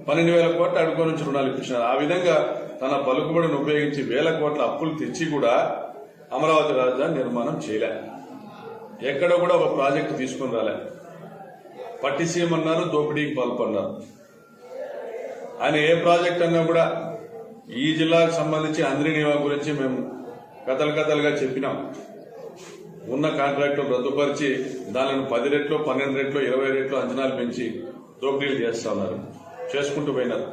12,000 కోట్ల అడుకో నుంచి రుణాలు ఇప్పించినారు. ఆ విధంగా తన పలుకుబడిని ఉపయోగించి 1,000 కోట్ల అప్పులు తెచ్చి కూడా అమరావతి రాజధాని నిర్మాణం చేయలే. ఎక్కడో కూడా ఒక ప్రాజెక్టు తీసుకుని రాలే. పట్టిసీమన్నారు, దోపిడీకి పాల్పన్నారు. ఆయన ఏ ప్రాజెక్ట్ అన్నా కూడా ఈ జిల్లాకు సంబంధించి అంద్రినీవా గురించి మేము కథలుగా చెప్పినాం. ఉన్న కాంట్రాక్టులు రద్దుపరిచి దానిని 10 రెట్లు 12 రెట్లు 20 రెట్లు అంచనాలు పెంచి దోపిడీలు చేస్తా ఉన్నారు, చేసుకుంటూ పోయినారు.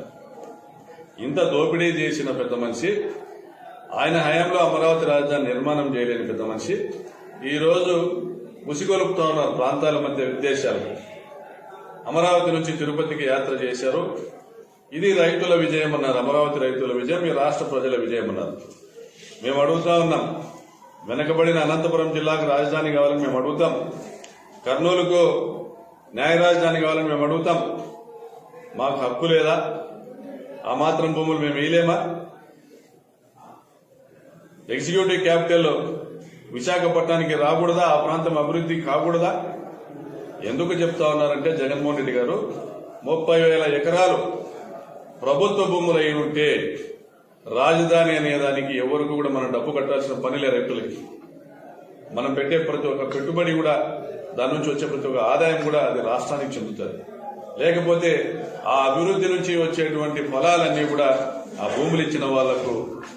ఇంత దోపిడీ చేసిన పెద్ద మనిషి, ఆయన హయాంలో అమరావతి రాజధాని నిర్మాణం చేయలేని పెద్ద మనిషి ఈరోజు ఉసిగొలుపుతా ఉన్నారు ప్రాంతాల మధ్య విదేశాలు. అమరావతి నుంచి తిరుపతికి యాత్ర చేశారు. ఇది రైతుల విజయం అన్నారు. అమరావతి రైతుల విజయం, ఈ రాష్ట్ర ప్రజల విజయం అన్నారు. మేము అడుగుతా ఉన్నాం, వెనకబడిన అనంతపురం జిల్లాకు రాజధాని కావాలని మేము అడుగుతాం, కర్నూలుకు న్యాయ రాజధాని కావాలని మేము అడుగుతాం. మాకు హక్కు లేదా? ఆ మాత్రం భూములు మేము వేయలేమా? ఎగ్జిక్యూటివ్ క్యాపిటల్ విశాఖపట్నానికి రాకూడదా? ఆ ప్రాంతం అభివృద్ధి కాకూడదా? ఎందుకు చెప్తా ఉన్నారంటే జగన్మోహన్ రెడ్డి గారు 30,000 ఎకరాలు ప్రభుత్వ భూములు అయి ఉంటే రాజధాని అనేదానికి ఎవరికి కూడా మనం డబ్బు కట్టాల్సిన పనిలే. రైతులకి మనం పెట్టే ప్రతి ఒక్క పెట్టుబడి కూడా, దాని నుంచి వచ్చే ప్రతి ఒక్క ఆదాయం కూడా అది రాష్ట్రానికి చెందుతుంది. లేకపోతే ఆ అభివృద్ధి నుంచి వచ్చేటువంటి ఫలాలన్నీ కూడా ఆ భూములు ఇచ్చిన వాళ్లకు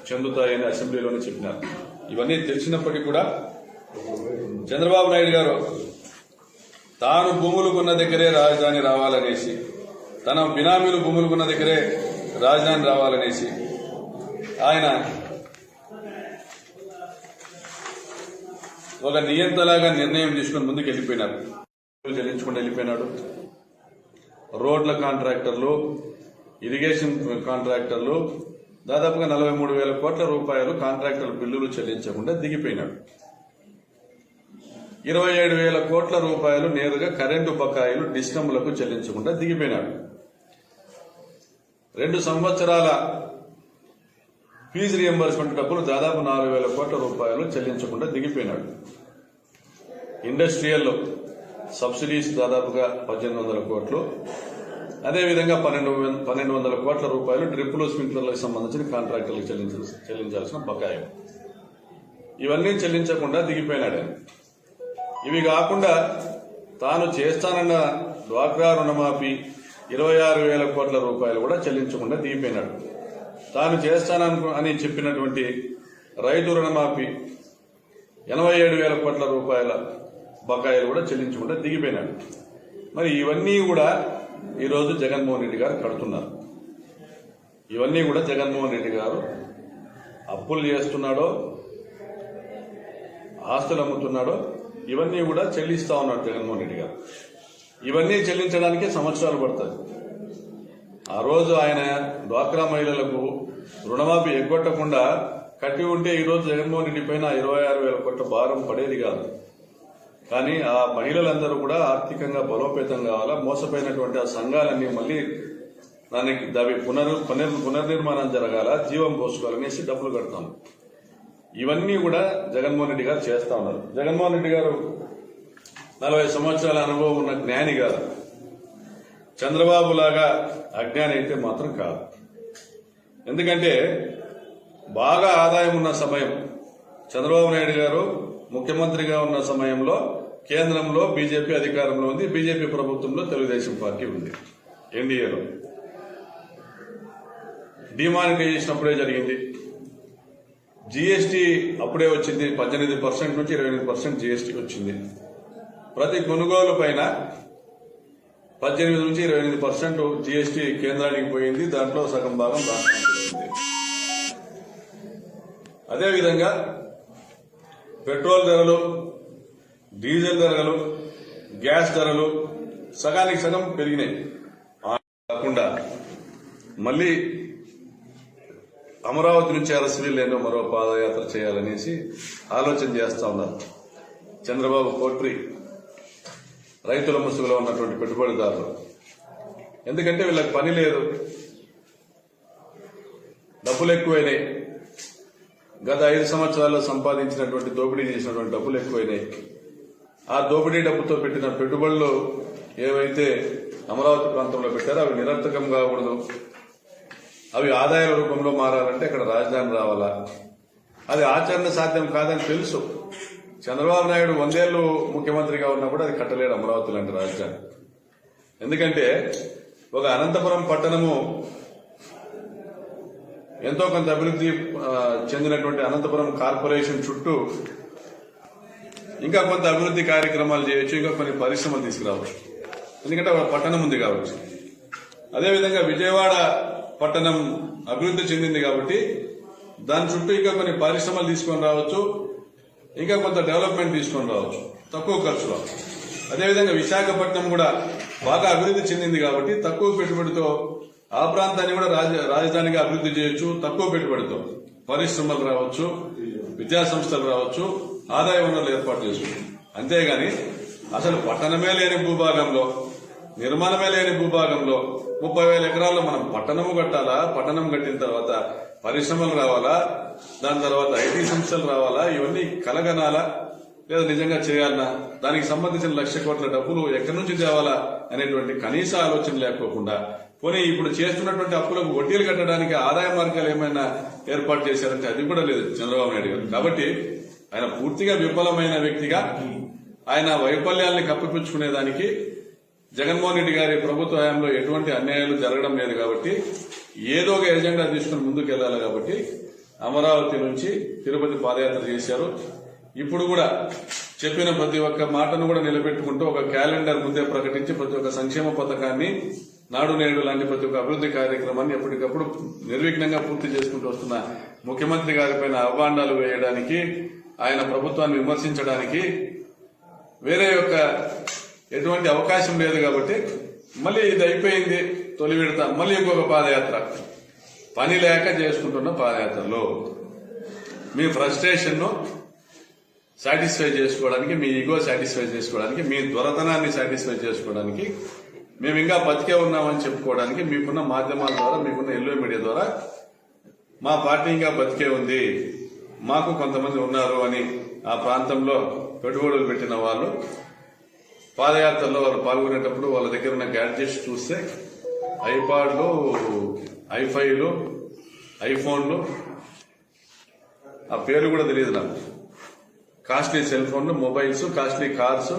చెందుతాయని అసెంబ్లీలోనే చెప్పినారు. ఇవన్నీ తెలిసినప్పటికీ కూడా చంద్రబాబు నాయుడు గారు తాను భూములు కొన్న దగ్గరే రాజధాని రావాలనేసి, తన బినామీలు భూములు కొన్న దగ్గరే రాజధాని రావాలనేసి ఆయన ఒక నియంతలాగా నిర్ణయం తీసుకుని ముందుకు వెళ్ళిపోయినారు. చెల్లించుకుని వెళ్ళిపోయినాడు. రోడ్ల కాంట్రాక్టర్లు, ఇరిగేషన్ కాంట్రాక్టర్లు దాదాపుగా 43,000 కోట్ల రూపాయలు కాంట్రాక్టర్ బిల్లులు చెల్లించకుండా దిగిపోయినాడు. 27,000 కోట్ల రూపాయలు నేరుగా కరెంటు బకాయిలు డిస్కమ్లకు చెల్లించకుండా దిగిపోయినాడు. 2 సంవత్సరాల ఫీజు రియంబర్స్మెంట్ డబ్బులు దాదాపు 4,000 కోట్ల రూపాయలు చెల్లించకుండా దిగిపోయినాడు. ఇండస్ట్రియల్ సబ్సిడీస్ దాదాపుగా 1,800 కోట్లు, అదేవిధంగా 1,200 కోట్ల రూపాయలు డ్రిప్పులు స్ప్రింక్లర్లకు సంబంధించిన కాంట్రాక్టర్లకు చెల్లించాల్సిన బకాయి. ఇవన్నీ చెల్లించకుండా దిగిపోయినాడు ఆయన. ఇవి కాకుండా తాను చేస్తానన్న డ్వాక్రా రుణమాఫీ 26,000 కోట్ల రూపాయలు కూడా చెల్లించకుండా దిగిపోయినాడు. తాను చేస్తానని చెప్పినటువంటి రైతు రుణమాఫీ 87,000 కోట్ల రూపాయల బకాయిలు కూడా చెల్లించకుండా దిగిపోయినాడు. మరి ఇవన్నీ కూడా ఈరోజు జగన్మోహన్ రెడ్డి గారు కడుతున్నారు. ఇవన్నీ కూడా జగన్మోహన్ రెడ్డి గారు అప్పులు చేస్తున్నాడో ఆస్తులు అమ్ముతున్నాడో ఇవన్నీ కూడా చెల్లిస్తా ఉన్నాడు జగన్మోహన్ రెడ్డి గారు. ఇవన్నీ చెల్లించడానికి సంవత్సరాలు పడుతుంది. ఆ రోజు ఆయన డ్వాక్రా మహిళలకు రుణమాఫీ ఎగ్గొట్టకుండా కట్టి ఉంటే ఈరోజు జగన్మోహన్ రెడ్డి పైన 26,000 కోట్ల భారం పడేది కాదు. కానీ ఆ మహిళలందరూ కూడా ఆర్థికంగా బలోపేతం కావాలా, మోసపోయినటువంటి ఆ సంఘాలన్నీ మళ్లీ దానికి పునర్నిర్మాణం జరగాల, జీవం పోసుకోవాలనేసి డబ్బులు కడతాం. ఇవన్నీ కూడా జగన్మోహన్ రెడ్డి గారు చేస్తా ఉన్నారు. జగన్మోహన్ రెడ్డి గారు 40 సంవత్సరాల అనుభవం ఉన్న జ్ఞాని కాదు. చంద్రబాబు లాగా అజ్ఞాని అయితే మాత్రం కాదు. ఎందుకంటే బాగా ఆదాయం ఉన్న సమయం చంద్రబాబు నాయుడు గారు ముఖ్యమంత్రిగా ఉన్న సమయంలో కేంద్రంలో బీజేపీ అధికారంలో ఉంది. బీజేపీ ప్రభుత్వంలో తెలుగుదేశం పార్టీ ఉంది. ఎన్డీఏలో డిమానిటైజేషన్ అప్పుడే జరిగింది. జీఎస్టీ అప్పుడే వచ్చింది. 18% నుంచి 28% జీఎస్టీ వచ్చింది. ప్రతి కొనుగోలు పైన 18 నుంచి 28% జీఎస్టీ కేంద్రానికి పోయింది. దాంట్లో సగం భాగం రాష్ట్రానికి పోయింది. అదేవిధంగా పెట్రోల్ ధరలు, డీజిల్ ధరలు, గ్యాస్ ధరలు సగానికి సగం పెరిగినాయి. కాకుండా మళ్లీ అమరావతి నుంచి అరసివి లేనో మరో పాదయాత్ర చేయాలనేసి ఆలోచన చేస్తా ఉన్నారు చంద్రబాబు పోట్రి, రైతుల ముసుగులో ఉన్నటువంటి పెట్టుబడిదారులు. ఎందుకంటే వీళ్ళకి పని లేదు, డబ్బులు ఎక్కువైనాయి. గత 5 సంవత్సరాల్లో సంపాదించినటువంటి దోపిడీ చేసినటువంటి డబ్బులు ఎక్కువైనాయి. ఆ దోపిడీ డబ్బుతో పెట్టిన పెట్టుబడులు ఏవైతే అమరావతి ప్రాంతంలో పెట్టారో అవి నిరర్థకం కాకూడదు. అవి ఆదాయాల రూపంలో మారాలంటే అక్కడ రాజధాని రావాలా. అది ఆచరణ సాధ్యం కాదని తెలుసు. చంద్రబాబు నాయుడు 100 ఏళ్లు ముఖ్యమంత్రిగా ఉన్నా కూడా అది కట్టలేడు అమరావతి లాంటి రాజధాని. ఎందుకంటే ఒక అనంతపురం పట్టణము ఎంతో కొంత అభివృద్ధి చెందినటువంటి అనంతపురం కార్పొరేషన్ చుట్టూ ఇంకా కొంత అభివృద్ధి కార్యక్రమాలు చేయొచ్చు, ఇంకా కొన్ని పరిశ్రమలు తీసుకురావచ్చు. ఎందుకంటే ఒక పట్టణం ఉంది కాబట్టి. అదేవిధంగా విజయవాడ పట్టణం అభివృద్ధి చెందింది కాబట్టి దాని చుట్టూ ఇంకా కొన్ని పరిశ్రమలు తీసుకొని రావచ్చు, ఇంకా కొంత డెవలప్మెంట్ తీసుకొని రావచ్చు తక్కువ ఖర్చులో. అదేవిధంగా విశాఖపట్నం కూడా బాగా అభివృద్ధి చెందింది కాబట్టి తక్కువ పెట్టుబడితో ఆ ప్రాంతాన్ని కూడా రాజధానిగా అభివృద్ధి చేయొచ్చు. తక్కువ పెట్టుబడితో పరిశ్రమలు రావచ్చు, విద్యా సంస్థలు రావచ్చు, ఆదాయ వనరులు ఏర్పాటు చేసుకోవచ్చు. అంతేగాని అసలు పట్టణమే లేని భూభాగంలో, నిర్మాణమే లేని భూభాగంలో 30,000 ఎకరాల్లో మనం పట్టణము కట్టాలా, పట్టణం కట్టిన తర్వాత పరిశ్రమలు రావాలా, దాని తర్వాత ఐటీ సంస్థలు రావాలా, ఇవన్నీ కలగనాలా లేదా నిజంగా చేయాలన్నా, దానికి సంబంధించిన 1,00,000 కోట్ల డబ్బులు ఎక్కడి నుంచి తేవాలా అనేటువంటి కనీస ఆలోచన లేకోకుండా, పోనీ ఇప్పుడు చేస్తున్నటువంటి అప్పులకు వడ్డీలు కట్టడానికి ఆదాయ మార్గాలు ఏమైనా ఏర్పాటు చేశారంటే అది కూడా లేదు చంద్రబాబు నాయుడు గారు. కాబట్టి ఆయన పూర్తిగా విఫలమైన వ్యక్తిగా ఆయన వైఫల్యాల్ని కప్పిపుచ్చుకునేదానికి జగన్మోహన్ రెడ్డి గారి ప్రభుత్వ హయాంలో ఎటువంటి అన్యాయాలు జరగడం లేదు కాబట్టి ఏదో ఒక ఎజెండా తీసుకుని ముందుకు వెళ్లాలి కాబట్టి అమరావతి నుంచి తిరుపతి పాదయాత్ర చేశారు. ఇప్పుడు కూడా చెప్పిన ప్రతి ఒక్క మాటను కూడా నిలబెట్టుకుంటూ ఒక క్యాలెండర్ ముందే ప్రకటించి ప్రతి ఒక్క సంక్షేమ పథకాన్ని, నాడు నేడు లాంటి ప్రతి ఒక్క అభివృద్ధి కార్యక్రమాన్ని ఎప్పటికప్పుడు నిర్విఘ్నంగా పూర్తి చేసుకుంటూ వస్తున్న ముఖ్యమంత్రి గారిపైన అభాండాలు వేయడానికి, ఆయన ప్రభుత్వాన్ని విమర్శించడానికి వేరే యొక్క ఎటువంటి అవకాశం లేదు కాబట్టి మళ్ళీ ఇది అయిపోయింది తొలి విడత, మళ్ళీ ఇంకొక పాదయాత్ర, పని లేక చేసుకుంటున్న పాదయాత్రలో మీ ఫ్రస్ట్రేషన్ ను సాటిస్ఫై చేసుకోవడానికి, మీ ఈగో సాటిస్ఫై చేసుకోవడానికి, మీ దొరతనాన్ని సాటిస్ఫై చేసుకోవడానికి, మేము ఇంకా బతికే ఉన్నామని చెప్పుకోవడానికి మీకున్న మాధ్యమాల ద్వారా, మీకున్న ఎల్లో మీడియా ద్వారా మా పార్టీ ఇంకా బతికే ఉంది, మాకు కొంతమంది ఉన్నారు అని ఆ ప్రాంతంలో పెట్టుబడులు పెట్టిన వాళ్ళు పాదయాత్రలో వాళ్ళు పాల్గొనేటప్పుడు వాళ్ళ దగ్గర ఉన్న గ్యాడ్జెట్స్ చూస్తే ఐపాడ్లు, ఐఫైలు, ఐఫోన్లు, ఆ పేర్లు కూడా తెలియదు నాకు, కాస్ట్లీ సెల్ ఫోన్లు, మొబైల్స్, కాస్ట్లీ కార్స్,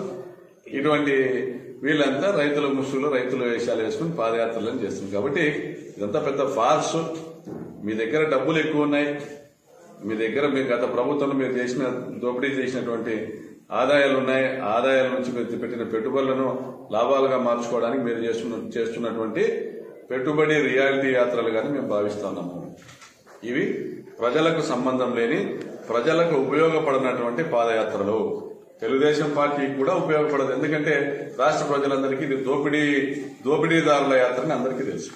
ఇటువంటి వీళ్ళంతా రైతుల ముసుగులో రైతుల వేషాలు వేసుకుని పాదయాత్రలను చేస్తుంది. కాబట్టి ఇదంతా పెద్ద ఫార్స్. మీ దగ్గర డబ్బులు ఎక్కువ ఉన్నాయి, మీ దగ్గర మీరు గత ప్రభుత్వంలో మీరు దోపిడీ చేసినటువంటి ఆదాయాలు ఉన్నాయి. ఆదాయాల నుంచి మీరు పెట్టిన పెట్టుబడులను లాభాలుగా మార్చుకోవడానికి మీరు చేస్తున్నటువంటి పెట్టుబడి రియాలిటీ యాత్రలు కానీ మేము భావిస్తున్నాము. ఇవి ప్రజలకు సంబంధం లేని, ప్రజలకు ఉపయోగపడినటువంటి పాదయాత్రలు. తెలుగుదేశం పార్టీకి కూడా ఉపయోగపడదు. ఎందుకంటే రాష్ట్ర ప్రజలందరికీ ఇది దోపిడీదారుల యాత్రని అందరికీ తెలుసు.